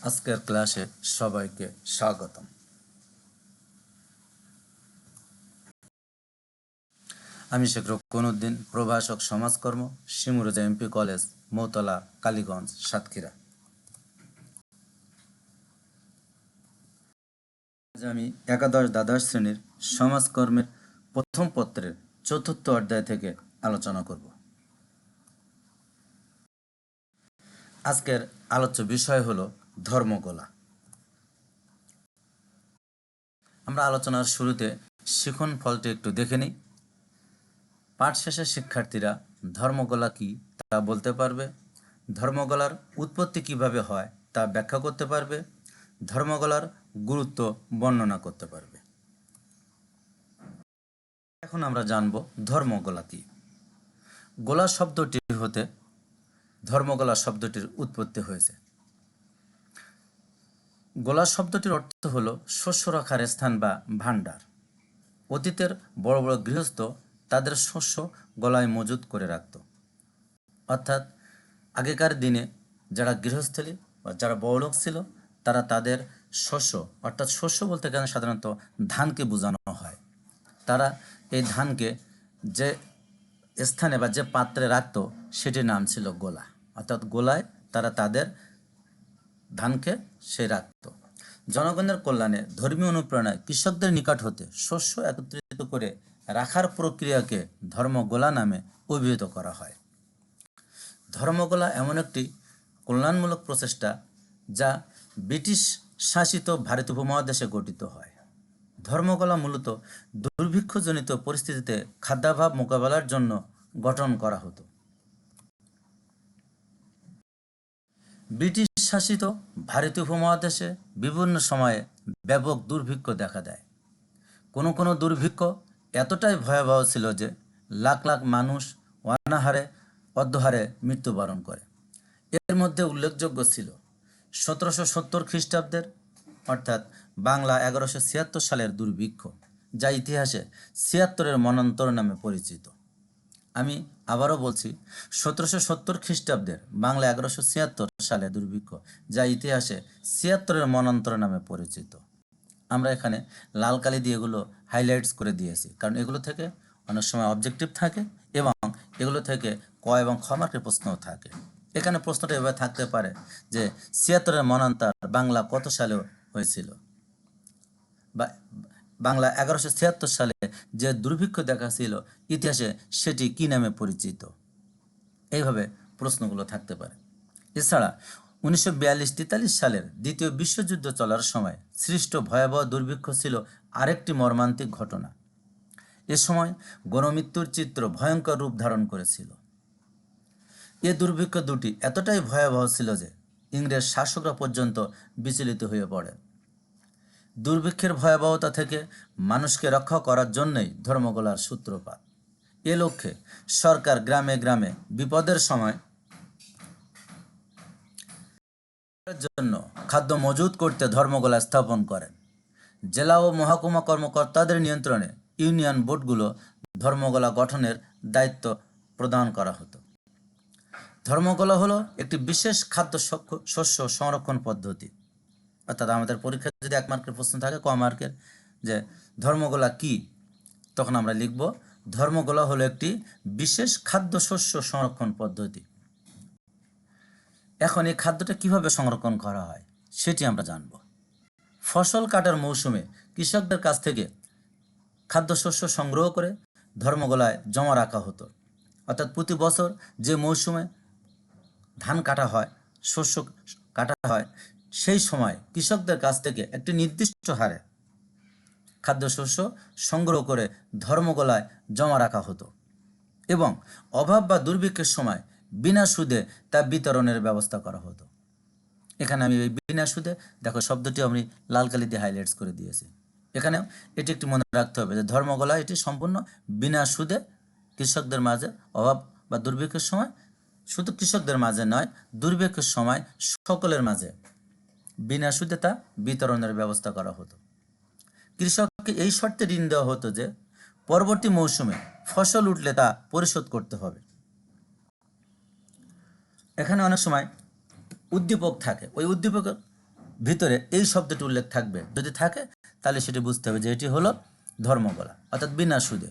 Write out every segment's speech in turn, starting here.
আজকের ক্লাসে সবাইকে স্বাগতম। আমি শেখ রুকনউদ্দিন, প্রভাষক সমাজকর্ম, শিমুরজা এমপি কলেজ, মৌতলা, কালীগঞ্জ, সাতক্ষীরা। আজ আমি একাদশ দ্বাদশ শ্রেণীর সমাজকর্মের প্রথম পত্রের ৪র্থ অধ্যায় থেকে আলোচনা করব। আজকের আলোচ্য বিষয় হলো ধর্মগোলা। আমরা আলোচনার শুরুতে শিখন ফলটি একটু দেখে নিই। পাঠ শেষে শিক্ষার্থীরা ধর্মগোলা কি তা বলতে পারবে, ধর্মগোলার উৎপত্তি কিভাবে হয় তা ব্যাখ্যা করতে পারবে, ধর্মগোলার গুরুত্ব বর্ণনা করতে পারবে। এখন আমরা জানব ধর্মগোলা কি। গোলা শব্দটি হতে ধর্মগোলা শব্দটির উৎপত্তি হয়েছে। গোলা শব্দটির অর্থ হলো শস্য রাখার স্থান বা ভাণ্ডার। অতীতের বড় বড় গৃহস্থ তাদের শস্য গলায় মজুত করে রাখত। অর্থাৎ আগেকার দিনে যারা গৃহস্থলী বা যারা বড়লোক ছিল তারা তাদের শস্য, অর্থাৎ শস্য বলতে গেলে সাধারণত ধানকে বোঝানো হয়, তারা এই ধানকে যে স্থানে বা যে পাত্রে রাখত সেটির নাম ছিল গোলা। অর্থাৎ গোলায় তারা তাদের ধানকে সে রাখত। জনগণের কল্যাণে ধর্মীয় অনুপ্রেরণায় কৃষকদের নিকট হতে শস্য একত্রিত করে রাখার প্রক্রিয়াকে ধর্মগোলা নামে অভিহিত করা হয়। ধর্মগোলা এমন একটি কল্যাণমূলক প্রচেষ্টা যা ব্রিটিশ শাসিত ভারত উপমহাদেশে গঠিত হয়। ধর্মগোলা মূলত দুর্ভিক্ষজনিত পরিস্থিতিতে খাদ্যাভাব মোকাবেলার জন্য গঠন করা হতো। ব্রিটিশ শাসিত ভারতীয় উপমহাদেশে বিভিন্ন সময়ে ব্যাপক দুর্ভিক্ষ দেখা দেয়। কোনো কোনো দুর্ভিক্ষ এতটাই ভয়াবহ ছিল যে লাখ লাখ মানুষ অনাহারে অর্ধহারে মৃত্যুবরণ করে। এর মধ্যে উল্লেখযোগ্য ছিল ১৭৭০ খ্রিস্টাব্দের, অর্থাৎ বাংলা ১১৭৬ সালের দুর্ভিক্ষ, যা ইতিহাসে ৭৬-এর মন্বন্তর নামে পরিচিত। আমি আবারও বলছি, ১৭৭০ খ্রিস্টাব্দের বাংলা ১১৭৬ সালে দুর্ভিক্ষ, যা ইতিহাসে ৭৬-এর মন্বন্তর নামে পরিচিত। আমরা এখানে লাল কালি দিয়ে এগুলো হাইলাইটস করে দিয়েছি, কারণ এগুলো থেকে অনেক সময় অবজেক্টিভ থাকে এবং এগুলো থেকে ক এবং খ মার্কের প্রশ্নও থাকে। এখানে প্রশ্নটা এভাবে থাকতে পারে যে ৭৬-এর মন্বন্তর বাংলা কত সালে হয়েছিল, বা বাংলা ১১৭৬ সালে যে দুর্ভিক্ষ দেখা ছিল ইতিহাসে সেটি কী নামে পরিচিত। এইভাবে প্রশ্নগুলো থাকতে পারে। এছাড়া ১৯৪২-৪৩ সালের দ্বিতীয় বিশ্বযুদ্ধ চলার সময় সৃষ্ট ভয়াবহ দুর্ভিক্ষ ছিল আরেকটি মর্মান্তিক ঘটনা। এ সময় গণমৃত্যুর চিত্র ভয়ঙ্কর রূপ ধারণ করেছিল। এ দুর্ভিক্ষ দুটি এতটাই ভয়াবহ ছিল যে ইংরেজ শাসকরা পর্যন্ত বিচলিত হয়ে পড়ে। দুর্ভিক্ষের ভয়াবহতা থেকে মানুষকে রক্ষা করার জন্যই ধর্মগোলার সূত্রপাত। এ লক্ষ্যে সরকার গ্রামে গ্রামে বিপদের সময় জন্য খাদ্য মজুত করতে ধর্মগোলা স্থাপন করেন। জেলা ও মহকুমা কর্মকর্তাদের নিয়ন্ত্রণে ইউনিয়ন বোর্ডগুলো ধর্মগোলা গঠনের দায়িত্ব প্রদান করা হতো। ধর্মগোলা হলো একটি বিশেষ খাদ্য শস্য সংরক্ষণ পদ্ধতি। অর্থাৎ আমাদের পরীক্ষায় যদি ১ মার্কের প্রশ্ন থাকে, ক মার্কের, যে ধর্মগোলা কি, তখন আমরা লিখব ধর্মগোলা হলো একটি বিশেষ খাদ্য শস্য সংরক্ষণ পদ্ধতি। এখন এই খাদ্যটা কিভাবে সংরক্ষণ করা হয় সেটি আমরা জানব। ফসল কাটার মৌসুমে কৃষকদের কাছ থেকে খাদ্যশস্য সংগ্রহ করে ধর্মগোলায় জমা রাখা হতো। অর্থাৎ প্রতি বছর যে মৌসুমে ধান কাটা হয়, শস্য কাটা হয়, সেই সময় কৃষকদের কাছ থেকে একটি নির্দিষ্ট হারে খাদ্যশস্য সংগ্রহ করে ধর্মগোলায় জমা রাখা হতো এবং অভাব বা দুর্ভিক্ষের সময় বিনা সুদে তা বিতরণের ব্যবস্থা করা হতো। এখানে আমি এই বিনা সুদে, দেখো শব্দটি আমি লাল কালি দিয়ে হাইলাইটস করে দিয়েছি। এখানে এটি একটি মনে রাখতে হবে যে ধর্মগোলা এটি সম্পূর্ণ বিনা সুদে কৃষকদের মাঝে অভাব বা দুর্ভিক্ষের সময়, শুধু কৃষকদের মাঝে নয়, দুর্ভিক্ষের সময় সকলের মাঝে বিনা সুদে তা বিতরণের ব্যবস্থা করা হতো। কৃষককে এই শর্তে ঋণ দেওয়া হতো যে পরবর্তী মৌসুমে ফসল উঠলে তা পরিশোধ করতে হবে। এখানে অনেক সময় উদ্দীপক থাকে, ওই উদ্দীপকের ভিতরে এই শব্দটি উল্লেখ থাকবে, যদি থাকে তাহলে সেটি বুঝতে হবে যে এটি হলো ধর্মগলা, অর্থাৎ বিনা সুদে।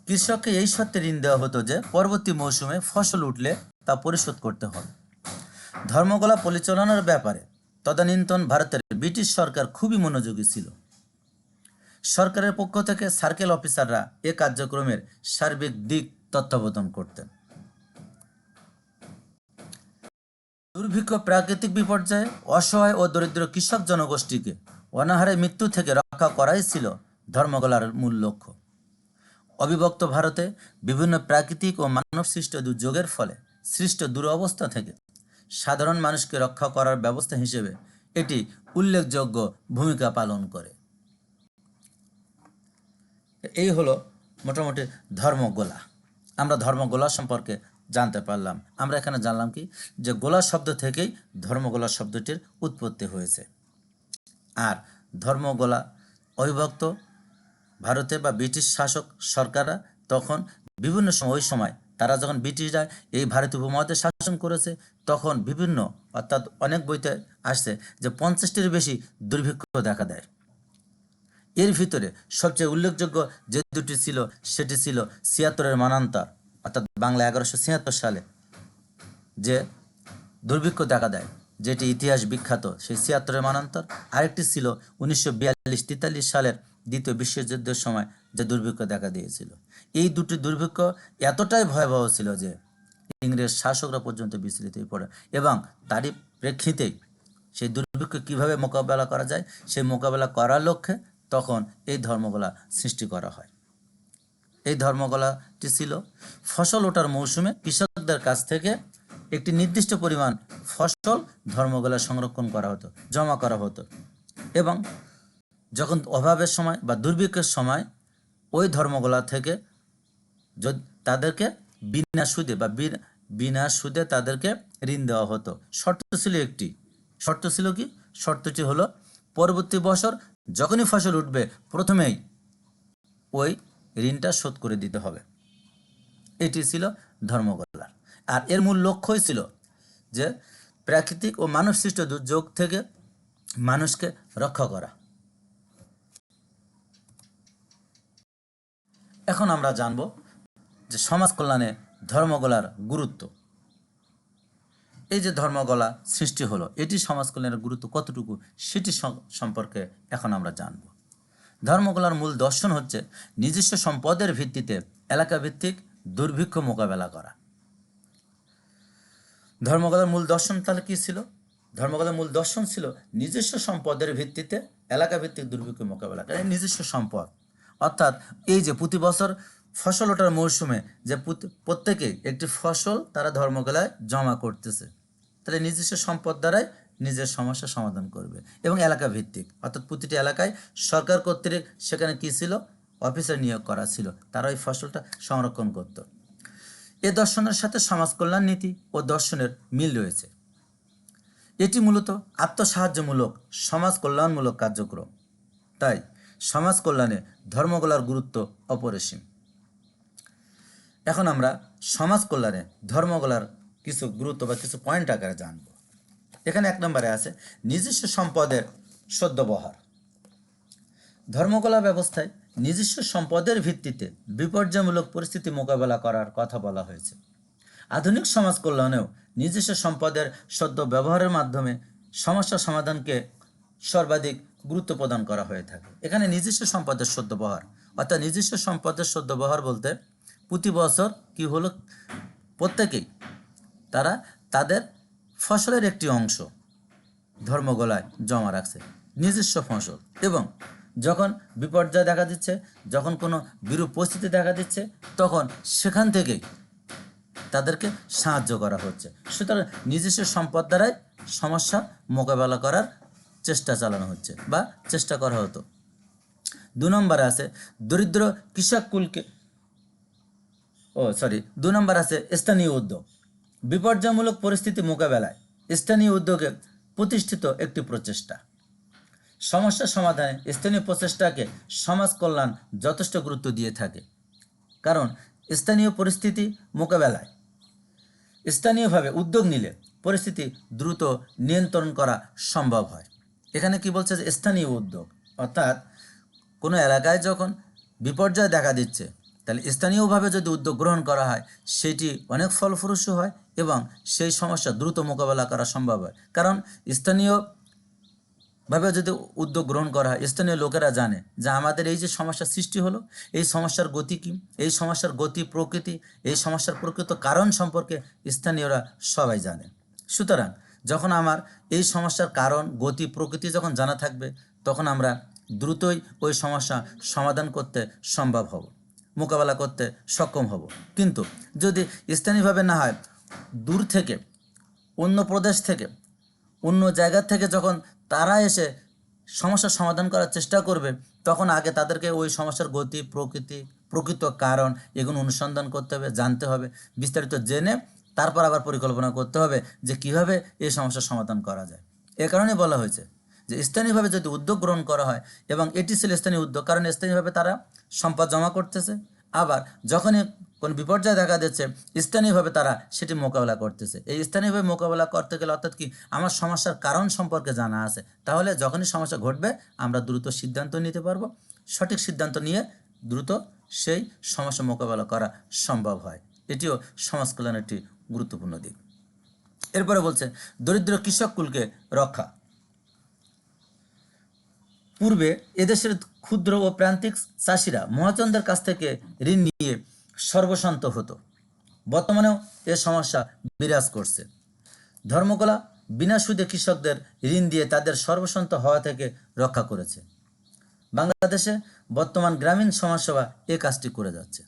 কৃষককে এই শর্তে ঋণ দেওয়া হতো যে পরবর্তী মৌসুমে ফসল উঠলে তা পরিশোধ করতে হবে। ধর্মগলা পরিচালনার ব্যাপারে তদানীন্তন ভারতের ব্রিটিশ সরকার খুবই মনোযোগী ছিল। সরকারের পক্ষ থেকে সার্কেল অফিসাররা এ কার্যক্রমের সার্বিক দিক তত্ত্বাবধান করতেন। দুর্ভিক্ষ, প্রাকৃতিক বিপর্যয়ে অসহায় ও দরিদ্র কৃষক জনগোষ্ঠীকে অনাহারে মৃত্যু থেকে রক্ষা করাই ছিল ধর্মগলার মূল লক্ষ্য। অবিভক্ত ভারতে বিভিন্ন প্রাকৃতিক ও মানবসৃষ্ট দুর্যোগের ফলে সৃষ্ট দুরবস্থা থেকে সাধারণ মানুষকে রক্ষা করার ব্যবস্থা হিসেবে এটি উল্লেখযোগ্য ভূমিকা পালন করে। এই হলো মোটামুটি ধর্মগোলা। আমরা ধর্মগোলা সম্পর্কে জানতে পারলাম। আমরা এখানে জানলাম কি, যে গোলা শব্দ থেকেই ধর্মগোলা শব্দটির উৎপত্তি হয়েছে। আর ধর্মগোলা অবিভক্ত ভারতে বা ব্রিটিশ শাসক সরকাররা তখন বিভিন্ন সময়, ওই সময় তারা যখন ব্রিটিশরা এই ভারতীয় উপমহাদেশে শাসন করেছে, তখন বিভিন্ন, অর্থাৎ অনেক বইতে আসছে যে 50টির বেশি দুর্ভিক্ষ দেখা দেয়। এর ভিতরে সবচেয়ে উল্লেখযোগ্য যে দুটি ছিল সেটি ছিল 76-এর মন্বন্তর, অর্থাৎ বাংলা 1176 সালে যে দুর্ভিক্ষ দেখা দেয়, যেটি ইতিহাস বিখ্যাত, সেই 76-এর মন্বন্তর। আরেকটি ছিল 1942-43 সালের দ্বিতীয় বিশ্বযুদ্ধের সময় যে দুর্ভিক্ষ দেখা দিয়েছিল। এই দুটি দুর্ভিক্ষ এতটাই ভয়াবহ ছিল যে ইংরেজ শাসকরা পর্যন্ত বিচলিত হয়ে পড়ে, এবং তারই প্রেক্ষিতেই সেই দুর্ভিক্ষ কীভাবে মোকাবেলা করা যায় সেই মোকাবেলা করার লক্ষ্যে তখন এই ধর্মগোলা সৃষ্টি করা হয়। এই ধর্মগোলাটি ছিল ফসল ওঠার মৌসুমে কৃষকদের কাছ থেকে একটি নির্দিষ্ট পরিমাণ ফসল ধর্মগোলা সংরক্ষণ করা হতো, জমা করা হতো, এবং যখন অভাবের সময় বা দুর্ভিক্ষের সময় ওই ধর্মগোলা থেকে তাদেরকে বিনা সুদে বা বিনা সুদে তাদেরকে ঋণ দেওয়া হতো। শর্ত ছিল একটি, শর্ত ছিল কি? শর্তটি হলো পরবর্তী বছর যখনই ফসল উঠবে প্রথমেই ওই ঋণটা শোধ করে দিতে হবে। এটি ছিল ধর্মগোলার। আর এর মূল লক্ষ্যই ছিল যে প্রাকৃতিক ও মানবসৃষ্ট দুর্যোগ থেকে মানুষকে রক্ষা করা। এখন আমরা জানব যে সমাজ কল্যাণে ধর্মগোলার গুরুত্ব। এই যে ধর্মগোলা সৃষ্টি হলো, এটি সমাজ কল্যাণের গুরুত্ব কতটুকু সেটি সম্পর্কে এখন আমরা জানব। ধর্মগোলার মূল দর্শন হচ্ছে নিজস্ব সম্পদের ভিত্তিতে এলাকাভিত্তিক দুর্ভিক্ষ মোকাবেলা করা। ধর্মগোলার মূল দর্শন তাহলে কী ছিল? ধর্মগোলার মূল দর্শন ছিল নিজস্ব সম্পদের ভিত্তিতে এলাকাভিত্তিক দুর্ভিক্ষ মোকাবেলা করা। নিজস্ব সম্পদ অর্থাৎ এই যে প্রতি বছর ফসল ওঠার মৌসুমে যে প্রত্যেকেই একটি ফসল তারা ধর্মগোলায় জমা করতেছে, তাহলে নিজস্ব সম্পদ দ্বারাই নিজের সমস্যা সমাধান করবে। এবং এলাকা ভিত্তিক অর্থাৎ প্রতিটি এলাকায় সরকার কর্তৃক সেখানে কী ছিল, অফিসার নিয়োগ করা ছিল, তারা ওই ফসলটা সংরক্ষণ করত। এ দর্শনের সাথে সমাজ কল্যাণ নীতি ও দর্শনের মিল রয়েছে। এটি মূলত আত্মসাহায্যমূলক সমাজ কল্যাণমূলক কার্যক্রম। তাই সমাজ কল্যাণে ধর্মগোলার গুরুত্ব অপরিসীম। এখন আমরা সমাজ কল্যাণে ধর্মগোলার কিছু গুরুত্ব বা কিছু পয়েন্ট আকারে জানব। এখানে 1 নম্বরে আছে নিজস্ব সম্পদের সদ্ব্যবহার। ধর্মগোলা ব্যবস্থায় নিজস্ব সম্পদের ভিত্তিতে বিপর্যয়মূলক পরিস্থিতি মোকাবেলা করার কথা বলা হয়েছে। আধুনিক সমাজ কল্যাণেও নিজস্ব সম্পদের সদ্ব্যবহারের মাধ্যমে সমস্যা সমাধানকে সর্বাধিক গুরুত্ব প্রদান করা হয়ে থাকে। এখানে নিজস্ব সম্পদের সদ্ব্যবহার অর্থাৎ নিজস্ব সম্পদের সদ্ব্যবহার বলতে প্রতি বছর কি হলো, প্রত্যেকেই তারা তাদের ফসলের একটি অংশ ধর্মগোলায় জমা রাখছে, নিজস্ব ফসল, এবং যখন বিপর্যয় দেখা দিচ্ছে, যখন কোনো বিরূপ পরিস্থিতি দেখা দিচ্ছে, তখন সেখান থেকেই তাদেরকে সাহায্য করা হচ্ছে। সুতরাং নিজস্ব সম্পদ দ্বারাই সমস্যা মোকাবেলা করার চেষ্টা চালানো হচ্ছে বা চেষ্টা করা হতো। 2 নম্বরে আছে দরিদ্র কৃষক কুলকে 2 নম্বর আছে স্থানীয় উদ্যোগ। বিপর্যয়মূলক পরিস্থিতি মোকাবেলায় স্থানীয় উদ্যোগে প্রতিষ্ঠিত একটি প্রচেষ্টা। সমস্যা সমাধানে স্থানীয় প্রচেষ্টাকে সমাজ কল্যাণ যথেষ্ট গুরুত্ব দিয়ে থাকে, কারণ স্থানীয় পরিস্থিতি মোকাবেলায় স্থানীয়ভাবে উদ্যোগ নিলে পরিস্থিতি দ্রুত নিয়ন্ত্রণ করা সম্ভব হয়। এখানে কি বলছে যে স্থানীয় উদ্যোগ, অর্থাৎ কোনো এলাকায় যখন বিপর্যয় দেখা দিচ্ছে তাহলে স্থানীয়ভাবে যদি উদ্যোগ গ্রহণ করা হয় সেটি অনেক ফলপ্রসূ হয় এবং সেই সমস্যা দ্রুত মোকাবেলা করা সম্ভব হয়। কারণ স্থানীয়ভাবে যদি উদ্যোগ গ্রহণ করা হয়, স্থানীয় লোকেরা জানে যে আমাদের এই যে সমস্যার সৃষ্টি হলো, এই সমস্যার গতি কী, এই সমস্যার গতি প্রকৃতি, এই সমস্যার প্রকৃত কারণ সম্পর্কে স্থানীয়রা সবাই জানে। সুতরাং যখন আমার এই সমস্যার কারণ, গতি, প্রকৃতি যখন জানা থাকবে তখন আমরা দ্রুতই ওই সমস্যা সমাধান করতে সম্ভব হব, মোকাবেলা করতে সক্ষম হব। কিন্তু যদি স্থানীয়ভাবে না হয়, দূর থেকে, অন্য প্রদেশ থেকে, অন্য জায়গা থেকে যখন তারা এসে সমস্যার সমাধান করার চেষ্টা করবে তখন আগে তাদেরকে ওই সমস্যার গতি, প্রকৃতি, প্রকৃত কারণ এগুলো অনুসন্ধান করতে হবে, জানতে হবে, বিস্তারিত জেনে তারপর আবার পরিকল্পনা করতে হবে যে কীভাবে এই সমস্যার সমাধান করা যায়। এ কারণে বলা হয়েছে যে স্থানীয়ভাবে যদি উদ্যোগ গ্রহণ করা হয়, এবং এটি ছিল স্থানীয় উদ্যোগ, কারণ স্থানীয়ভাবে তারা সম্পদ জমা করতেছে, আবার যখনই কোনো বিপর্যয় দেখা দিচ্ছে স্থানীয়ভাবে তারা সেটি মোকাবেলা করতেছে। এই স্থানীয়ভাবে মোকাবেলা করতে গেলে অর্থাৎ কি, আমার সমস্যার কারণ সম্পর্কে জানা আছে, তাহলে যখনই সমস্যা ঘটবে আমরা দ্রুত সিদ্ধান্ত নিতে পারবো, সঠিক সিদ্ধান্ত নিয়ে দ্রুত সেই সমস্যা মোকাবেলা করা সম্ভব হয়। এটিও সমাজ কল্যাণের একটি গুরুত্বপূর্ণ দিক। এরপরে বলছে দরিদ্র কৃষককুলকে রক্ষা। পূর্বে এদেশের ক্ষুদ্র ও প্রান্তিক চাষিরা মহাজনদের কাছ থেকে ঋণ নিয়ে সর্বশান্ত হতো। বর্তমানেও এ সমস্যা বিরাজ করছে। ধর্মকলা বিনা সুদে কৃষকদের ঋণ দিয়ে তাদের সর্বশান্ত হওয়া থেকে রক্ষা করেছে। বাংলাদেশে বর্তমান গ্রামীণ সমাজসেবা এ কাজটি করে যাচ্ছে।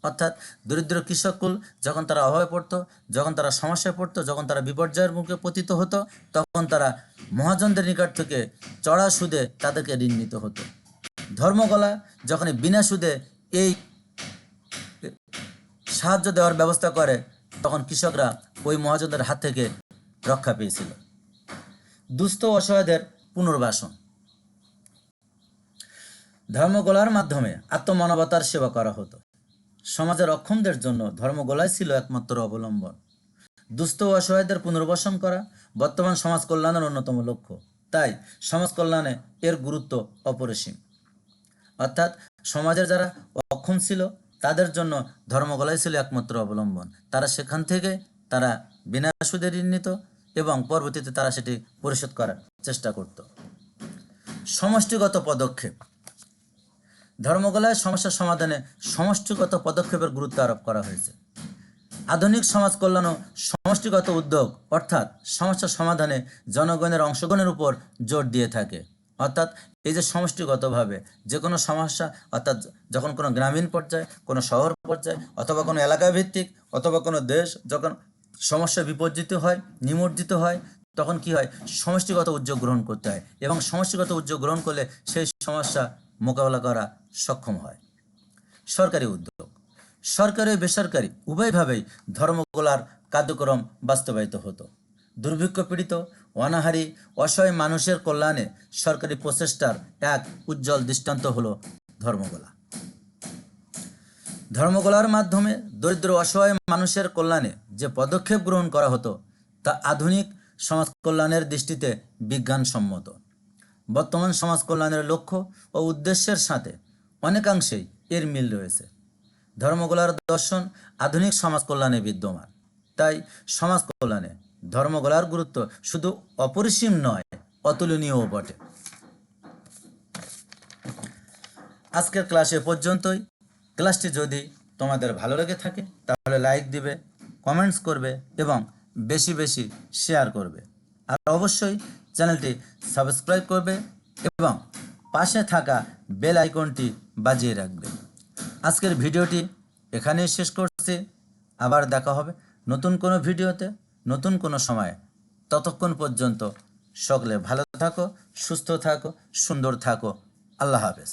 অর্থাৎ দরিদ্র কৃষককুল যখন তারা অভাবে পড়তো, যখন তারা সমস্যায় পড়তো, যখন তারা বিপর্যয়ের মুখে পতিত হতো, তখন তারা মহাজনদের নিকট থেকে চড়া সুদে তাদেরকে ঋণ নিতে হতো। ধর্মকলা যখন বিনা সুদে এই সাহায্য দেওয়ার ব্যবস্থা করে তখন কৃষকরা ওই মহাজনদের হাত থেকে রক্ষা পেয়েছিল। দুস্থ অসহায়দের পুনর্বাসন। ধর্মকলার মাধ্যমে আত্মমানবতার সেবা করা হতো। সমাজের অক্ষমদের জন্য ধর্মকলাই ছিল একমাত্র অবলম্বন। দুস্থ ও অসহায়দের পুনর্বাসন করা বর্তমান সমাজ কল্যাণের অন্যতম লক্ষ্য। তাই সমাজ কল্যাণে এর গুরুত্ব অপরিসীম। অর্থাৎ সমাজের যারা অক্ষম ছিল তাদের জন্য ধর্মকলাই ছিল একমাত্র অবলম্বন। তারা সেখান থেকে তারা বিনা সুদে ঋণ নিত এবং পরবর্তীতে তারা সেটি পরিশোধ করার চেষ্টা করত। সমষ্টিগত পদক্ষেপ। ধর্মকলায় সমস্যা সমাধানে সমষ্টিগত পদক্ষেপের গুরুত্ব আরোপ করা হয়েছে। আধুনিক সমাজ কল্যাণ ও সমষ্টিগত উদ্যোগ অর্থাৎ সমস্যা সমাধানে জনগণের অংশগ্রহণের উপর জোর দিয়ে থাকে। অর্থাৎ এই যে সমষ্টিগতভাবে যে কোনো সমস্যা, অর্থাৎ যখন কোনো গ্রামীণ পর্যায়ে, কোনো শহর পর্যায়ে, অথবা কোনো এলাকা ভিত্তিক, অথবা কোনো দেশ যখন সমস্যা বিপর্যিত হয়, নিমজ্জিত হয়, তখন কি হয়, সমষ্টিগত উদ্যোগ গ্রহণ করতে হয় এবং সমষ্টিগত উদ্যোগ গ্রহণ করলে সেই সমস্যা মোকাবেলা করা সক্ষম হয়। সরকারি উদ্যোগ। সরকারি ও বেসরকারি উভয়ভাবেই ধর্মকলার কার্যক্রম বাস্তবায়িত হতো। দুর্ভিক্ষ পীড়িত, অনাহারী, অসহায় মানুষের কল্যাণে সরকারি প্রচেষ্টার এক উজ্জ্বল দৃষ্টান্ত হলো ধর্মকলা। ধর্মকলার মাধ্যমে দরিদ্র অসহায় মানুষের কল্যাণে যে পদক্ষেপ গ্রহণ করা হতো তা আধুনিক সমাজ কল্যাণের দৃষ্টিতে বিজ্ঞানসম্মত। বর্তমান সমাজ কল্যাণের লক্ষ্য ও উদ্দেশ্যের সাথে অনেকাংশেই এর মিল রয়েছে। ধর্মকলার দর্শন আধুনিক সমাজ কল্যাণে বিদ্যমান। তাই সমাজ কল্যাণে ধর্মকলার গুরুত্ব শুধু অপরিসীম নয়, অতুলনীয়ও বটে। আজকের ক্লাসে পর্যন্তই। ক্লাসটি যদি তোমাদের ভালো লেগে থাকে তাহলে লাইক দিবে, কমেন্টস করবে এবং বেশি বেশি শেয়ার করবে। আর অবশ্যই চ্যানেলটি সাবস্ক্রাইব করবে এবং পাশে থাকা বেল আইকনটি বাজিয়ে রাখবে। আজকের ভিডিওটি এখানেই শেষ করছি। আবার দেখা হবে নতুন কোনো ভিডিওতে, নতুন কোনো সময়ে। ততক্ষণ পর্যন্ত সকলে ভালো থাকো, সুস্থ থাকো, সুন্দর থাকো। আল্লাহ হাফেজ।